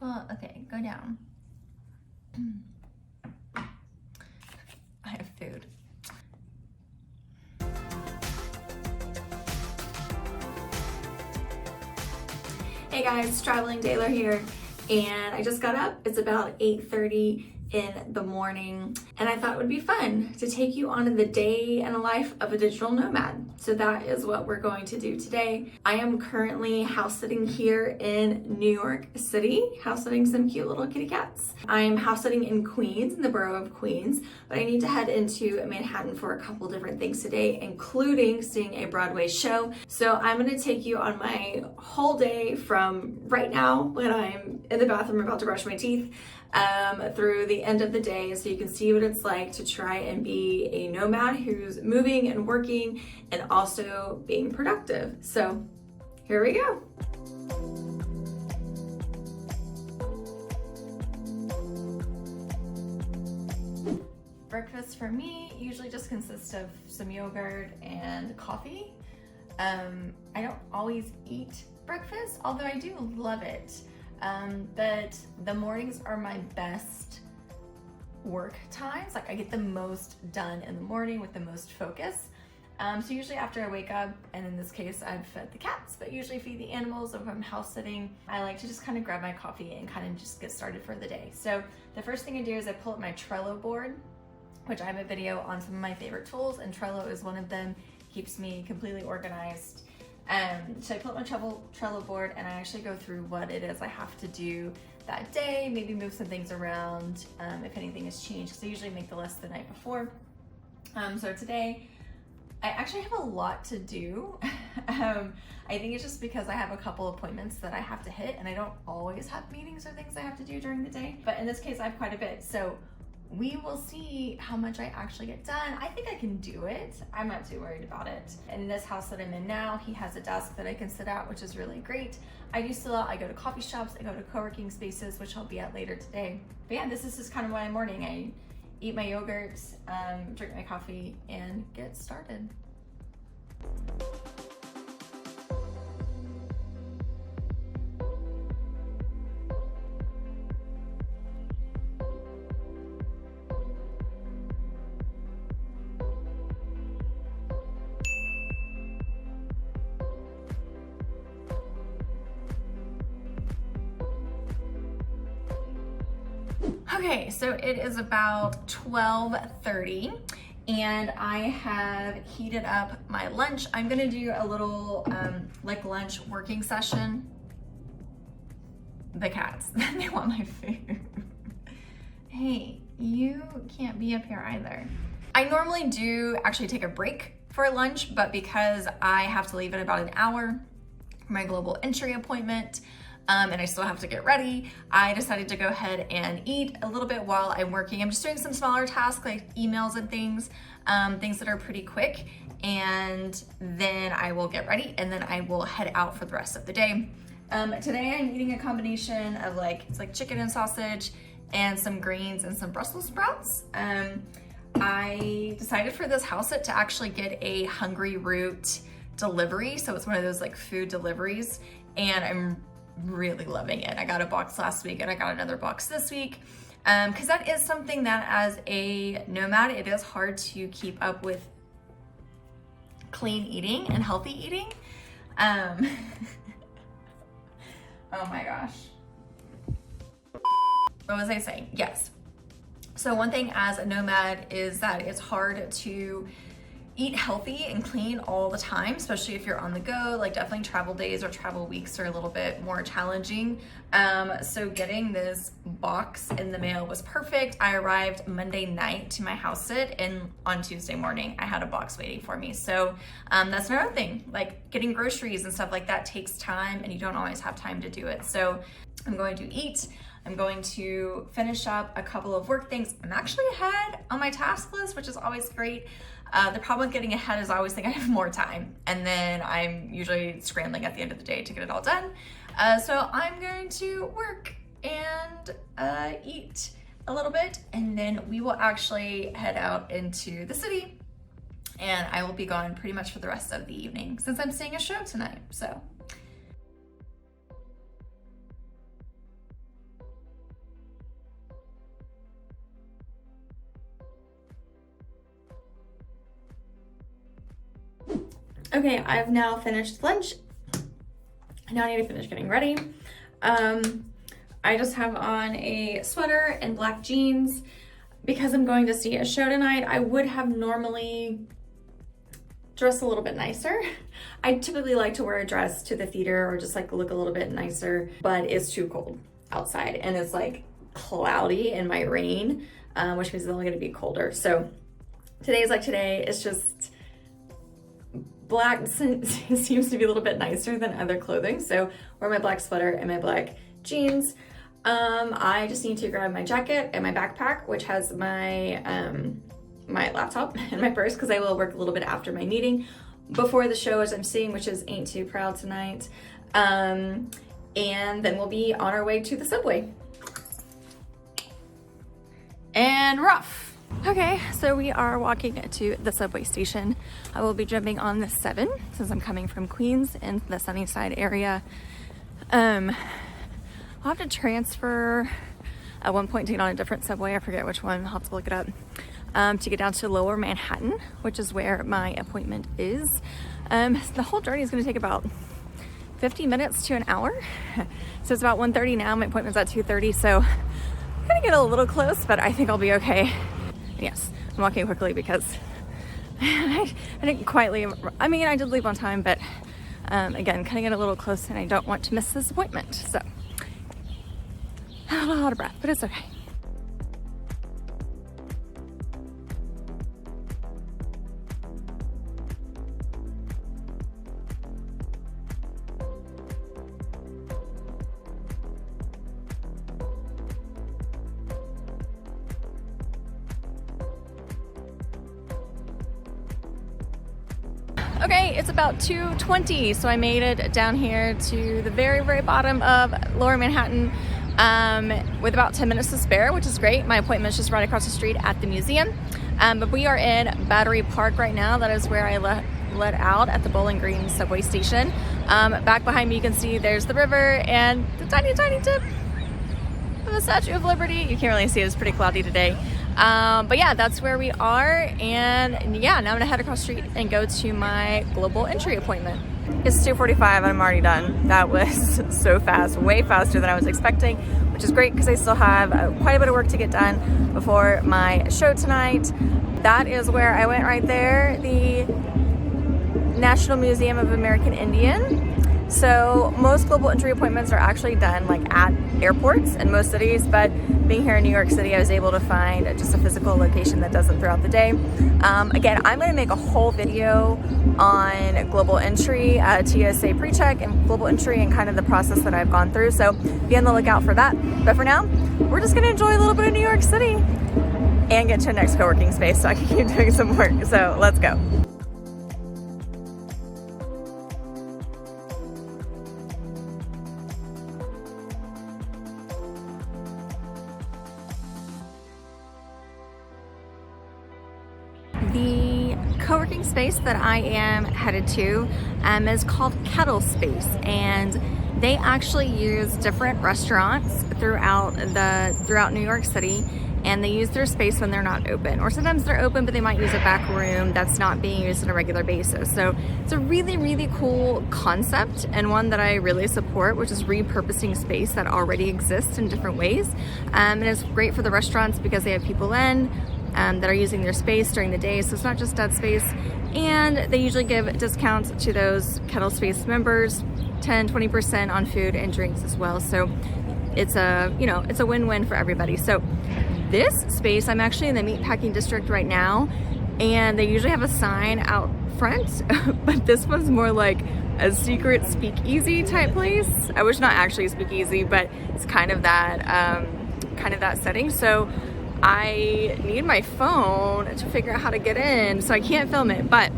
Well, okay, go down. I have food. Hey guys, Traveling Taylor here, and I just got up. It's about 8:30 in the morning, and I thought it would be fun to take you on the day and a life of a digital nomad. So that is what we're going to do today. I am currently house sitting here in New York City, house sitting some cute little kitty cats. I'm house sitting in Queens, in the borough of Queens, but I need to head into Manhattan for a couple different things today, including seeing a Broadway show. So I'm gonna take you on my whole day from right now when I'm in the bathroom about to brush my teeth through the end of the day, so you can see what it's like to try and be a nomad who's moving and working and also being productive. So here we go. Breakfast for me usually just consists of some yogurt and coffee. I don't always eat breakfast, although I do love it. But the mornings are my best work times. Like I get the most done in the morning with the most focus. So usually after I wake up, and in this case I've fed the cats, but usually feed the animals if I'm house sitting, I like to just kind of grab my coffee and kind of just get started for the day. So the first thing I do is I pull up my Trello board, which I have a video on some of my favorite tools, and Trello is one of them. Keeps me completely organized. So I pull up my Trello board and I actually go through what it is I have to do that day, maybe move some things around if anything has changed, because I usually make the list the night before. So today, I actually have a lot to do. I think it's just because I have a couple appointments that I have to hit, and I don't always have meetings or things I have to do during the day. But in this case, I have quite a bit. So we will see how much I actually get done. I think I can do it. I'm not too worried about it. And in this house that I'm in now, he has a desk that I can sit at, which is really great. I do still out, I go to coffee shops, I go to co-working spaces, which I'll be at later today. But yeah, this is just kind of my morning. I eat my yogurt, drink my coffee, and get started. Okay, so it is about 12:30 and I have heated up my lunch. I'm gonna do a little like lunch working session. The cats, they want my food. Hey, you can't be up here either. I normally do actually take a break for lunch, but because I have to leave in about an hour for my global entry appointment, and I still have to get ready, I decided to go ahead and eat a little bit while I'm working. I'm just doing some smaller tasks like emails and things, things that are pretty quick, and then I will get ready and then I will head out for the rest of the day. Today I'm eating a combination of it's like chicken and sausage and some greens and some Brussels sprouts. I decided for this house sit to actually get a Hungry Root delivery, so it's one of those like food deliveries, and I'm really loving it. I got a box last week and I got another box this week, because that is something that as a nomad, it is hard to keep up with clean eating and healthy eating. Oh my gosh. What was I saying? Yes. So one thing as a nomad is that it's hard to eat healthy and clean all the time, especially if you're on the go. Like definitely travel days or travel weeks are a little bit more challenging. So getting this box in the mail was perfect. I arrived Monday night to my house sit, and on Tuesday morning I had a box waiting for me. So that's another thing, like getting groceries and stuff like that takes time and you don't always have time to do it. So I'm going to eat. I'm going to finish up a couple of work things. I'm actually ahead on my task list, which is always great. The problem with getting ahead is I always think I have more time, and then I'm usually scrambling at the end of the day to get it all done. So I'm going to work and eat a little bit, and then we will actually head out into the city, and I will be gone pretty much for the rest of the evening since I'm seeing a show tonight. So. Okay, so it is about 12:30 and I have heated up my lunch. I'm gonna do a little like lunch working session. I normally do actually take a break for lunch, but because I have to leave in about an hour for my global entry appointment, so I'm just gonna go ahead and eat a little bit while I'm working. I'm just doing some smaller tasks like emails and things, things that are pretty quick, and then I will get ready, and then I will head out for the rest of the day. So Okay, I've now finished lunch. Now I need to finish getting ready. I just have on a sweater and black jeans because I'm going to see a show tonight. I would have normally dressed a little bit nicer. I typically like to wear a dress to the theater or just like look a little bit nicer, but it's too cold outside and it's like cloudy and might rain, which means it's only gonna be colder. So today's like today, it's just black seems to be a little bit nicer than other clothing. So wear my black sweater and my black jeans. I just need to grab my jacket and my backpack, which has my my laptop and my purse, because I will work a little bit after my meeting before the show, as I'm seeing, which is Ain't Too Proud tonight. And then we'll be on our way to the subway. And we're off. Okay, so we are walking to the subway station. I will be jumping on the 7 since I'm coming from Queens in the Sunnyside area. I'll have to transfer at one point to get on a different subway. I forget which one. I'll have to look it up. To get down to Lower Manhattan, which is where my appointment is. The whole journey is going to take about 50 minutes to an hour. So it's about 1:30 now. My appointment's at 2:30, so I'm going to get a little close, but I think I'll be okay. Yes, I'm walking quickly because I didn't quite leave. I mean, I did leave on time, but again, kind of get a little close and I don't want to miss this appointment. So I'm a lot of breath, but it's okay. Okay, it's about 2:20, so I made it down here to the very, very bottom of Lower Manhattan with about 10 minutes to spare, which is great. My appointment's just right across the street at the museum. But we are in Battery Park right now. That is where I let out at the Bowling Green subway station. Back behind me, you can see there's the river and the tiny, tiny tip of the Statue of Liberty. You can't really see it, it's pretty cloudy today. But yeah, that's where we are, and yeah, now I'm gonna head across the street and go to my global entry appointment. It's 2:45 and I'm already done. That was so fast, way faster than I was expecting, which is great because I still have quite a bit of work to get done before my show tonight. That is where I went right there, the National Museum of American Indian. So most global entry appointments are actually done like at airports in most cities, but being here in New York City, I was able to find just a physical location that does it throughout the day. Again, I'm going to make a whole video on global entry, TSA pre-check and global entry and kind of the process that I've gone through. So be on the lookout for that. But for now, we're just going to enjoy a little bit of New York City and get to the next co-working space so I can keep doing some work. So let's go. The co-working space that I am headed to is called Kettle Space, and they actually use different restaurants throughout New York City, and they use their space when they're not open, or sometimes they're open but they might use a back room that's not being used on a regular basis. So it's a really, really cool concept, and one that I really support, which is repurposing space that already exists in different ways. And it's great for the restaurants because they have people in that are using their space during the day, so it's not just dead space. And they usually give discounts to those Kettle Space members, 10-20% on food and drinks as well. So it's a, you know, it's a win-win for everybody. So this space, I'm actually in the meatpacking district right now, and they usually have a sign out front, but this one's more like a secret speakeasy type place. I wish not actually a speakeasy, but it's kind of that setting. So I need my phone to figure out how to get in, so I can't film it, but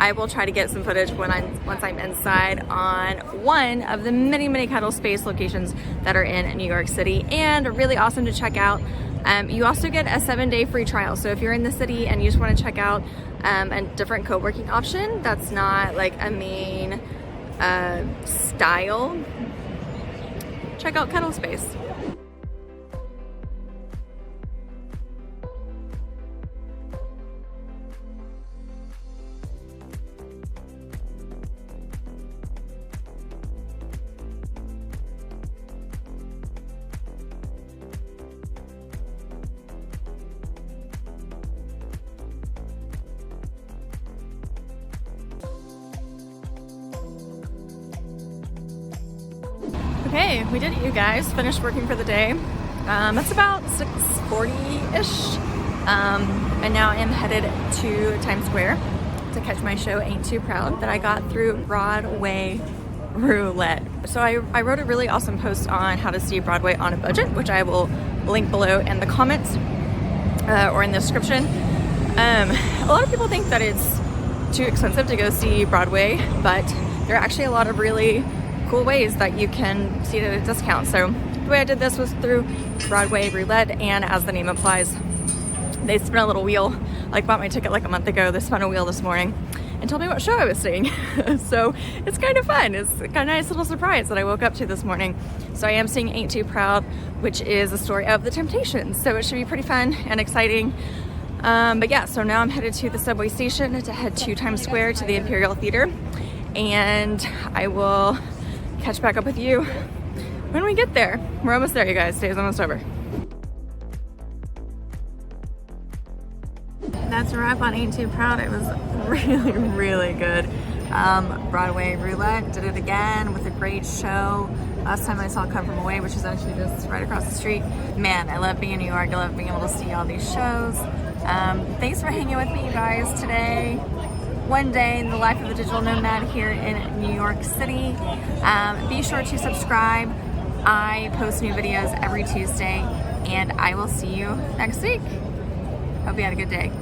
I will try to get some footage once I'm inside on one of the many Kettle Space locations that are in New York City, and really awesome to check out. You also get a 7-day free trial, so if you're in the city and you just want to check out a different co-working option that's not like a main style, check out Kettle Space. Okay, we did it, you guys. Finished working for the day. It's about 6:40-ish. And now I am headed to Times Square to catch my show, Ain't Too Proud, that I got through Broadway Roulette. So I wrote a really awesome post on how to see Broadway on a budget, which I will link below in the comments or in the description. A lot of people think that it's too expensive to go see Broadway, but there are actually a lot of really cool ways that you can see it at a discount. So the way I did this was through Broadway Roulette, and as the name implies, they spin a little wheel. I bought my ticket like a month ago. They spun a wheel this morning and told me what show I was seeing. So it's kind of fun. It's kind of a nice little surprise that I woke up to this morning. So I am seeing Ain't Too Proud, which is a story of the Temptations. So it should be pretty fun and exciting. But yeah, so now I'm headed to the subway station to head to Times Square to the Imperial Theater. And I will catch back up with you when we get there. We're almost there, you guys. Day's almost over. That's a wrap on Ain't Too Proud. It was really, really good. Broadway Roulette did it again with a great show. Last time I saw Come From Away, which is actually just right across the street. Man, I love being in New York. I love being able to see all these shows. Thanks for hanging with me, you guys, today. One day in the life of a digital nomad here in New York City. Be sure to subscribe. I post new videos every Tuesday, and I will see you next week. Hope you had a good day.